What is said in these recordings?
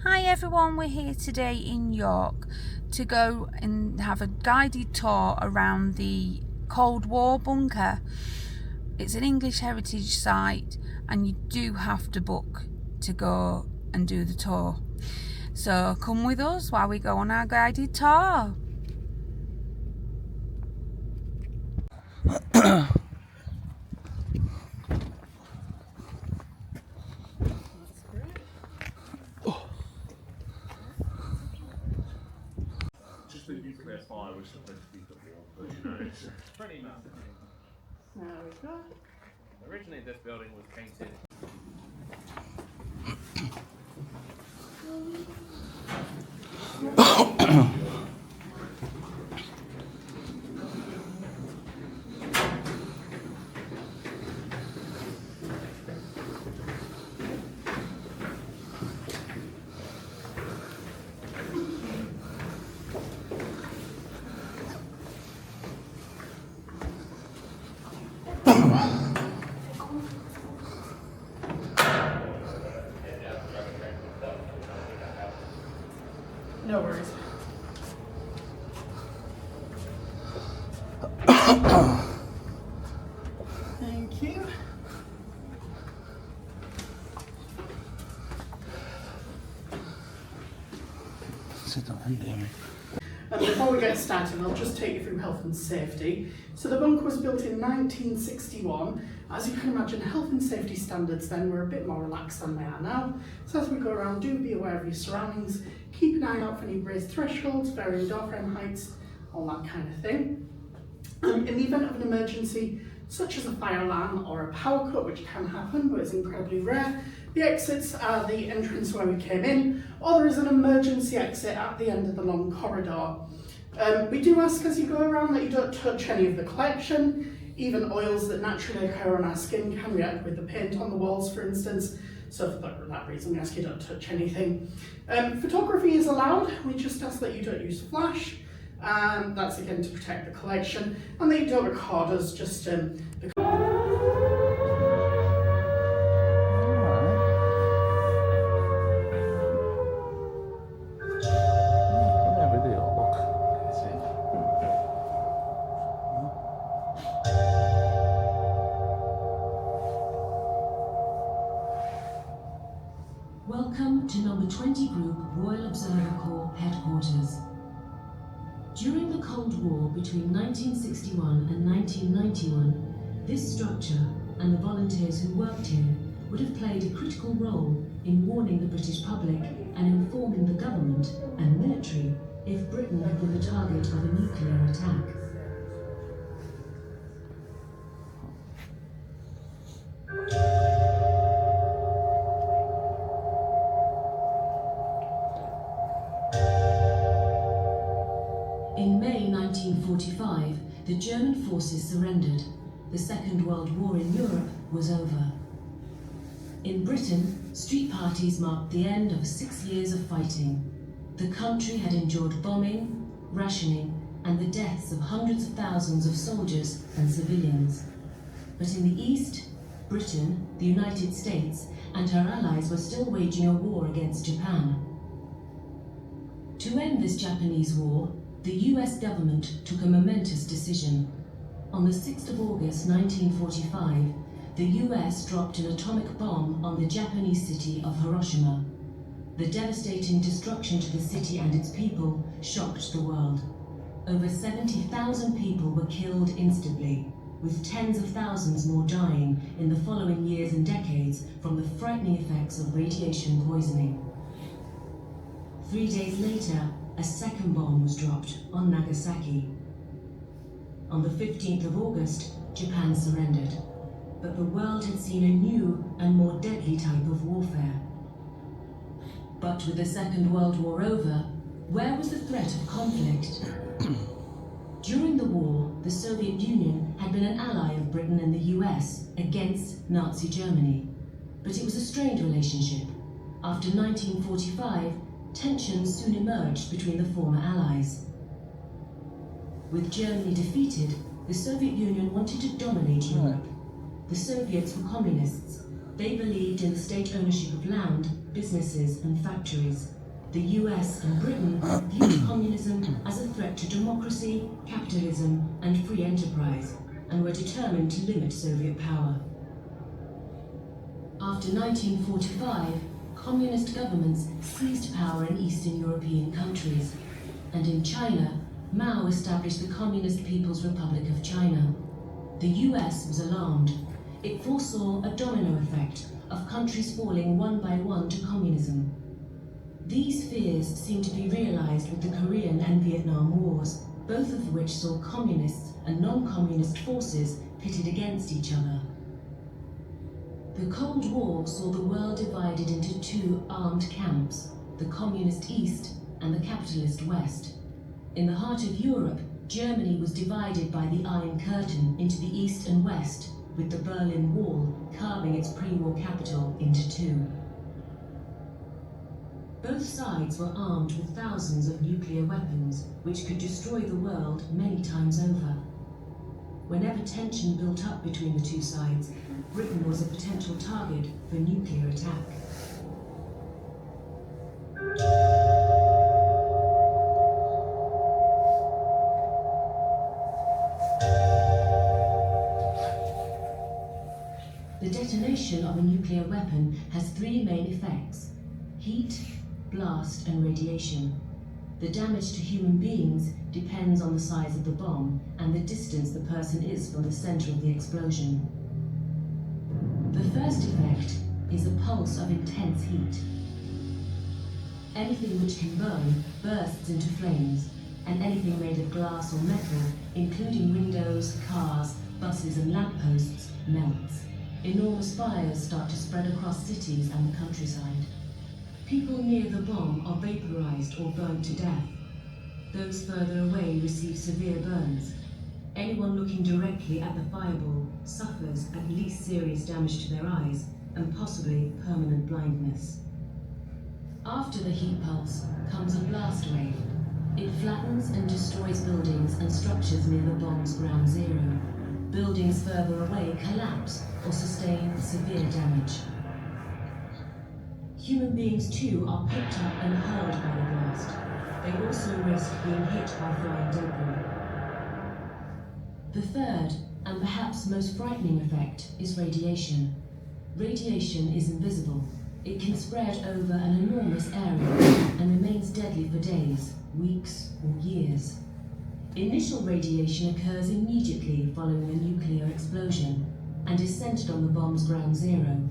Hi everyone, we're here today in York to go and have a guided tour around the Cold War bunker. It's an English heritage site and you do have to book to go and do the tour. So come with us while we go on our guided tour. Just the nuclear fire was supposed to be the war, but it's pretty massive. There we go. Originally this building was painted. No worries. Thank you. Sit down, Damien. And before we get started, I'll just take you through health and safety. So the bunker was built in 1961. As you can imagine, health and safety standards then were a bit more relaxed than they are now. So as we go around, do be aware of your surroundings. Keep an eye out for any raised thresholds, varying door frame heights, all that kind of thing. In the event of an emergency, such as a fire alarm or a power cut, which can happen but is incredibly rare, the exits are the entrance where we came in, or there is an emergency exit at the end of the long corridor. We do ask as you go around that you don't touch any of the collection. Even oils that naturally occur on our skin can react with the paint on the walls, for instance. So for that reason, we ask you don't touch anything. Photography is allowed. We just ask that you don't use flash. That's again to protect the collection, and that you don't record us just Welcome to number 20 Group Royal Observer Corps headquarters. During the Cold War between 1961 and 1991, this structure and the volunteers who worked here would have played a critical role in warning the British public and informing the government and military if Britain had been the target of a nuclear attack. In May 1945, the German forces surrendered. The Second World War in Europe was over. In Britain, street parties marked the end of 6 years of fighting. The country had endured bombing, rationing, and the deaths of hundreds of thousands of soldiers and civilians. But in the East, Britain, the United States, and her allies were still waging a war against Japan. To end this Japanese war, the US government took a momentous decision. On the 6th of August 1945, the US dropped an atomic bomb on the Japanese city of Hiroshima. The devastating destruction to the city and its people shocked the world. Over 70,000 people were killed instantly, with tens of thousands more dying in the following years and decades from the frightening effects of radiation poisoning. 3 days later, a second bomb was dropped on Nagasaki. On the 15th of August, Japan surrendered, but the world had seen a new and more deadly type of warfare. But with the Second World War over, where was the threat of conflict? During the war, the Soviet Union had been an ally of Britain and the US against Nazi Germany. But it was a strained relationship. After 1945, tensions soon emerged between the former allies. With Germany defeated, the Soviet Union wanted to dominate Europe. The Soviets were communists, They believed in the state ownership of land, businesses, and factories. The US and Britain viewed communism as a threat to democracy, capitalism, and free enterprise, and were determined to limit Soviet power. After 1945, communist governments seized power in Eastern European countries, and in China, Mao established the Communist People's Republic of China. The US was alarmed. It foresaw a domino effect of countries falling one by one to communism. These fears seem to be realized with the Korean and Vietnam Wars, both of which saw communists and non-communist forces pitted against each other. The Cold War saw the world divided into two armed camps, the Communist East and the Capitalist West. In the heart of Europe, Germany was divided by the Iron Curtain into the East and West, with the Berlin Wall carving its pre-war capital into two. Both sides were armed with thousands of nuclear weapons, which could destroy the world many times over. Whenever tension built up between the two sides, Britain was a potential target for nuclear attack. The detonation of a nuclear weapon has three main effects: heat, blast, and radiation. The damage to human beings depends on the size of the bomb and the distance the person is from the center of the explosion. The first effect is a pulse of intense heat. Anything which can burn bursts into flames, and anything made of glass or metal, including windows, cars, buses, and lampposts, melts. Enormous fires start to spread across cities and the countryside. People near the bomb are vaporized or burnt to death. Those further away receive severe burns. Anyone looking directly at the fireball suffers at least serious damage to their eyes and possibly permanent blindness. After the heat pulse comes a blast wave. It flattens and destroys buildings and structures near the bomb's ground zero. Buildings further away collapse or sustain severe damage. Human beings too are picked up and hurled by the blast. They also risk being hit by flying debris. The third, and perhaps most frightening effect, is radiation. Radiation is invisible. It can spread over an enormous area and remains deadly for days, weeks, or years. Initial radiation occurs immediately following a nuclear explosion and is centered on the bomb's ground zero.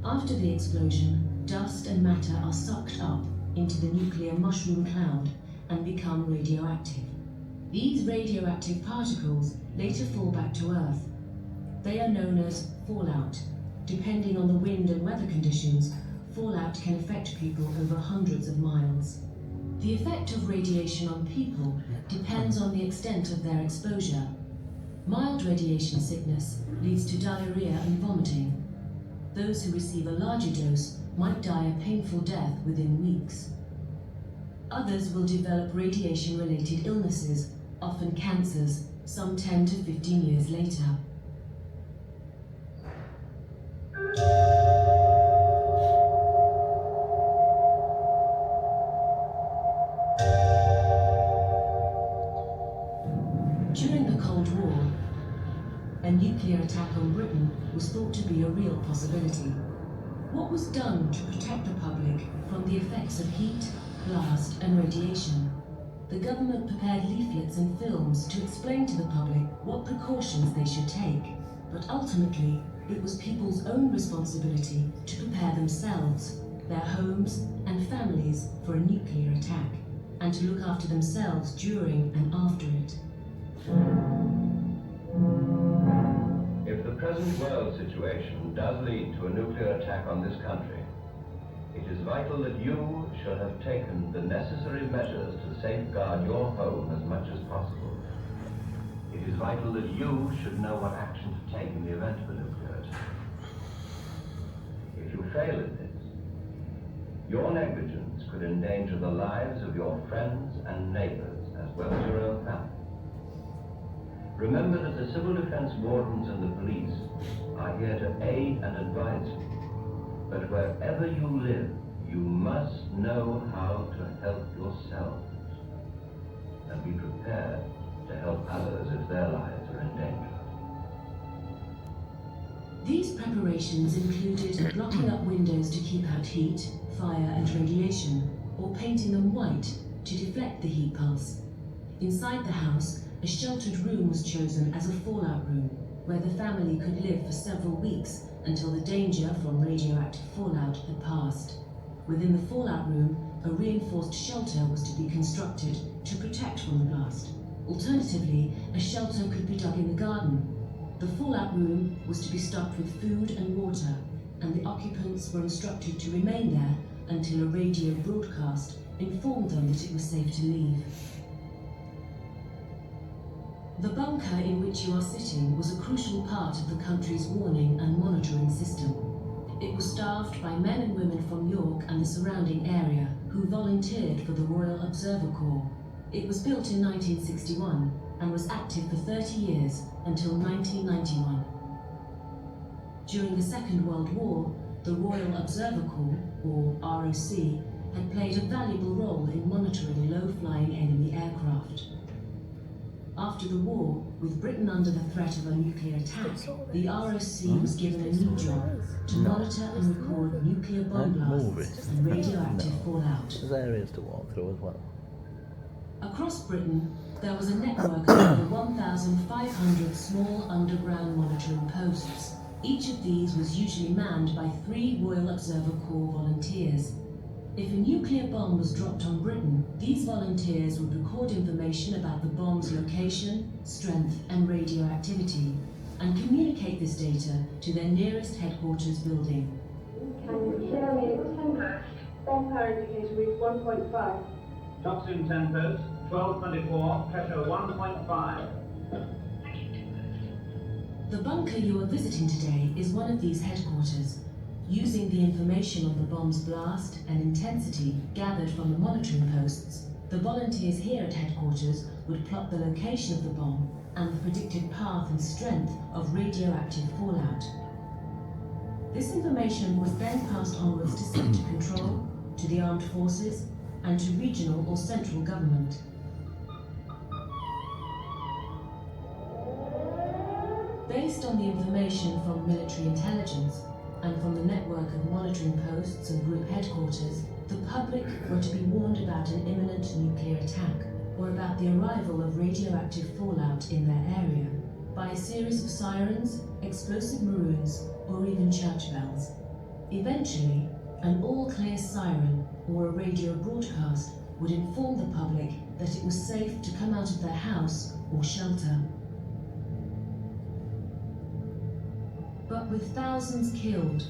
After the explosion, dust and matter are sucked up into the nuclear mushroom cloud and become radioactive. These radioactive particles later fall back to Earth. They are known as fallout. Depending on the wind and weather conditions, fallout can affect people over hundreds of miles. The effect of radiation on people depends on the extent of their exposure. Mild radiation sickness leads to diarrhea and vomiting. Those who receive a larger dose might die a painful death within weeks. Others will develop radiation-related illnesses, often cancers, some 10 to 15 years later. During the Cold War, a nuclear attack on Britain was thought to be a real possibility. What was done to protect the public from the effects of heat, blast, and radiation? The government prepared leaflets and films to explain to the public what precautions they should take, but ultimately, it was people's own responsibility to prepare themselves, their homes, and families for a nuclear attack, and to look after themselves during and after it. If the present world situation does lead to a nuclear attack on this country, it is vital that you should have taken the necessary measures to safeguard your home as much as possible. It is vital that you should know what action to take in the event of a nuclear attack. If you fail at this, your negligence could endanger the lives of your friends and neighbors as well as your own family. Remember that the civil defense wardens and the police are here to aid and advise you. But wherever you live, you must know how to help yourselves and be prepared to help others if their lives are in danger. These preparations included blocking up windows to keep out heat, fire and radiation, or painting them white to deflect the heat pulse. Inside the house, a sheltered room was chosen as a fallout room, where the family could live for several weeks until the danger from radioactive fallout had passed. Within the fallout room, a reinforced shelter was to be constructed to protect from the blast. Alternatively, a shelter could be dug in the garden. The fallout room was to be stocked with food and water, and the occupants were instructed to remain there until a radio broadcast informed them that it was safe to leave. The bunker in which you are sitting was a crucial part of the country's warning and monitoring system. It was staffed by men and women from York and the surrounding area who volunteered for the Royal Observer Corps. It was built in 1961 and was active for 30 years until 1991. During the Second World War, the Royal Observer Corps, or ROC, had played a valuable role in monitoring low-flying enemy aircraft. After the war, with Britain under the threat of a nuclear attack, the ROC was given a new job to monitor and record nuclear bomb blasts and radioactive fallout. There's areas to walk through as well. Across Britain, there was a network of over 1,500 small underground monitoring posts. Each of these was usually manned by 3 Royal Observer Corps volunteers. If a nuclear bomb was dropped on Britain, these volunteers would record information about the bomb's location, strength and radioactivity, and communicate this data to their nearest headquarters building. Can you share me 10 post? Bomb power indicator reads 1.5. Toxin 10 post, 1224, pressure 1.5. The bunker you are visiting today is one of these headquarters. Using the information on the bomb's blast and intensity gathered from the monitoring posts, the volunteers here at headquarters would plot the location of the bomb and the predicted path and strength of radioactive fallout. This information was then passed onwards to sector control, to the armed forces, and to regional or central government. Based on the information from military intelligence, and from the network of monitoring posts and group headquarters, the public were to be warned about an imminent nuclear attack, or about the arrival of radioactive fallout in their area, by a series of sirens, explosive maroons, or even church bells. Eventually, an all-clear siren or a radio broadcast would inform the public that it was safe to come out of their house or shelter. But with thousands killed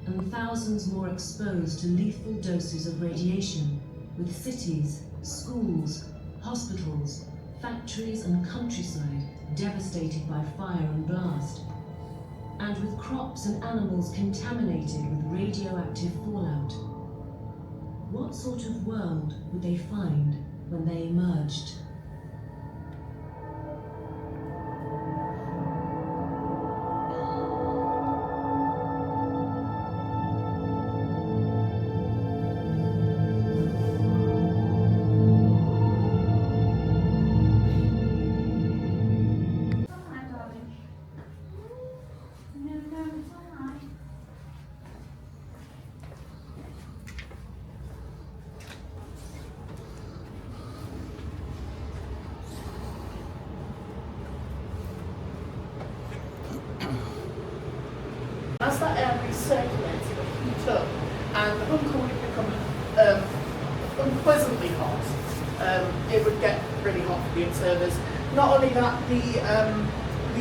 and thousands more exposed to lethal doses of radiation, with cities, schools, hospitals, factories and countryside devastated by fire and blast, and with crops and animals contaminated with radioactive fallout, what sort of world would they find when they emerged? As that air recirculates, it would heat up, and the bunker would become unpleasantly hot. It would get really hot for the observers. Not only that, the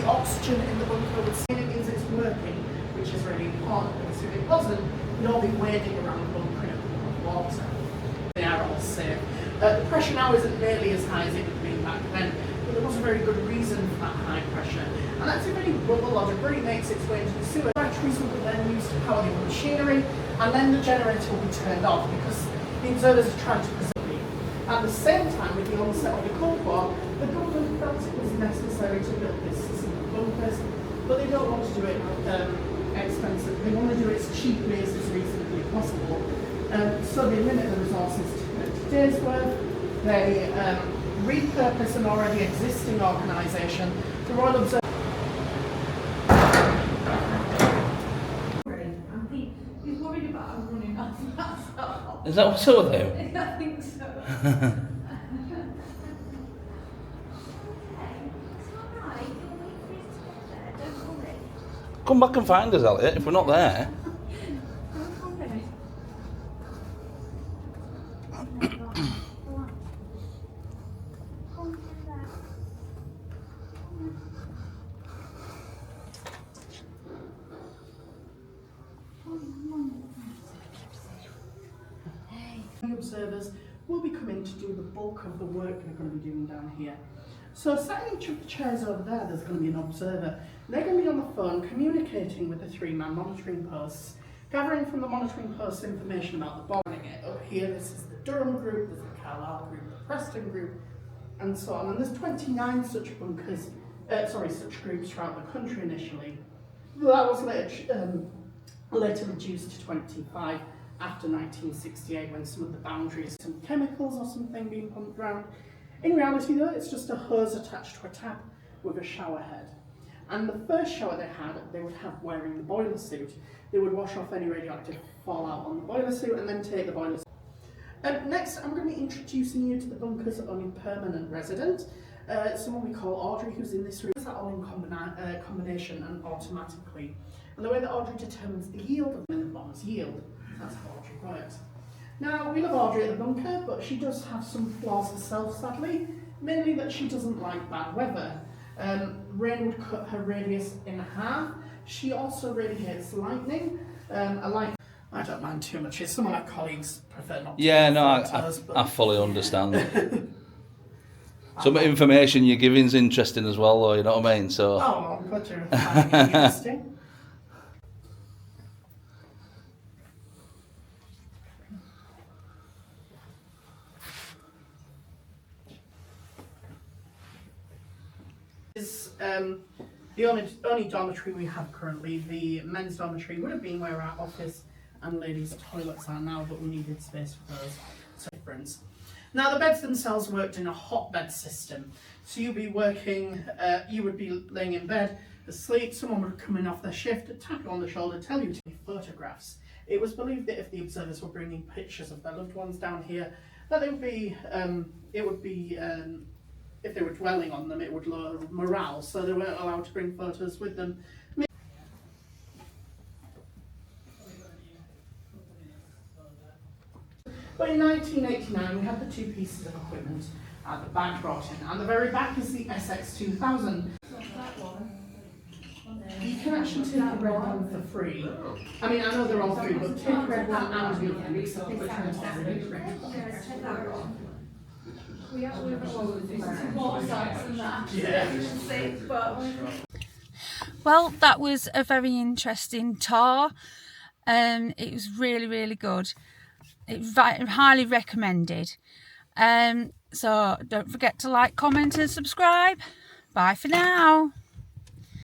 oxygen in the bunker would see it means it's working, which is really important, because if it wasn't, we'd all be wading around the bunker in a pool of water. They are all safe. The pressure now isn't nearly as high as it would have been back then, but there was a very good reason for that high pressure. And that's if any rubble or debris makes its way into the sewer. Batteries will be then used to power the machinery, and then the generator will be turned off because the observers are trying to preserve it. At the same time, with the onset of the Cold War, the government felt it was necessary to build this system of bunkers, but they don't want to do it expensive. They want to do it as cheaply as is reasonably possible. So they limit the resources to 30 days worth. They repurpose an already existing organisation. The Royal Observatory. He's worried about I'm running off, that's all. Is that what's up with him? I think so. Come back and find us, Elliot, if we're not there. The observers will be coming to do the bulk of the work they're going to be doing down here. So sat in each of the chairs over there, there's going to be an observer. They're going to be on the phone communicating with the 3-man monitoring posts, gathering from the monitoring posts information about the bombing. Up here, this is the Durham group, there's the Carlisle group, the Preston group, and so on. And there's 29 such bunkers, such groups throughout the country initially. That was later reduced to 25 after 1968, when some of the boundaries, some chemicals or something being pumped around. In reality though, it's just a hose attached to a tap with a shower head. And the first shower they would have wearing the boiler suit. They would wash off any radioactive fallout on the boiler suit and then take the boiler suit. Next, I'm going to be introducing you to the bunker's only permanent resident, someone we call Audrey, who's in this room. It's all in combination and automatically. And the way that Audrey determines the yield of the bomb's yield, that's how Audrey works. Now, we love Audrey at the bunker, but she does have some flaws herself, sadly. Mainly that she doesn't like bad weather. Rain would cut her radius in half. She also really hates lightning. I don't mind too much. Some of my colleagues prefer not to. Yeah, take no, photos, I fully understand. Some information you're giving is interesting as well, though, you know what I mean? So. Oh, I'm glad you're finding it interesting. Is the only dormitory we have currently. The men's dormitory would have been where our office and ladies' toilets are now, but we needed space for those. So difference. Now the beds themselves worked in a hotbed system. So you'd be working, you would be laying in bed, asleep, someone would come in off their shift, tap you on the shoulder, tell you to take photographs. It was believed that if the observers were bringing pictures of their loved ones down here, that if they were dwelling on them, it would lower morale, so they weren't allowed to bring photos with them. But in 1989, we had the 2 pieces of equipment at the back brought in, and the very back is the SX2000. You can actually take the red one for free. I mean, I know they're all free, but take the red one and the other one, because I think we're trying to get rid of it. Well, that was a very interesting tour. It was really, really good. It's highly recommended. So don't forget to like, comment and subscribe. Bye for now.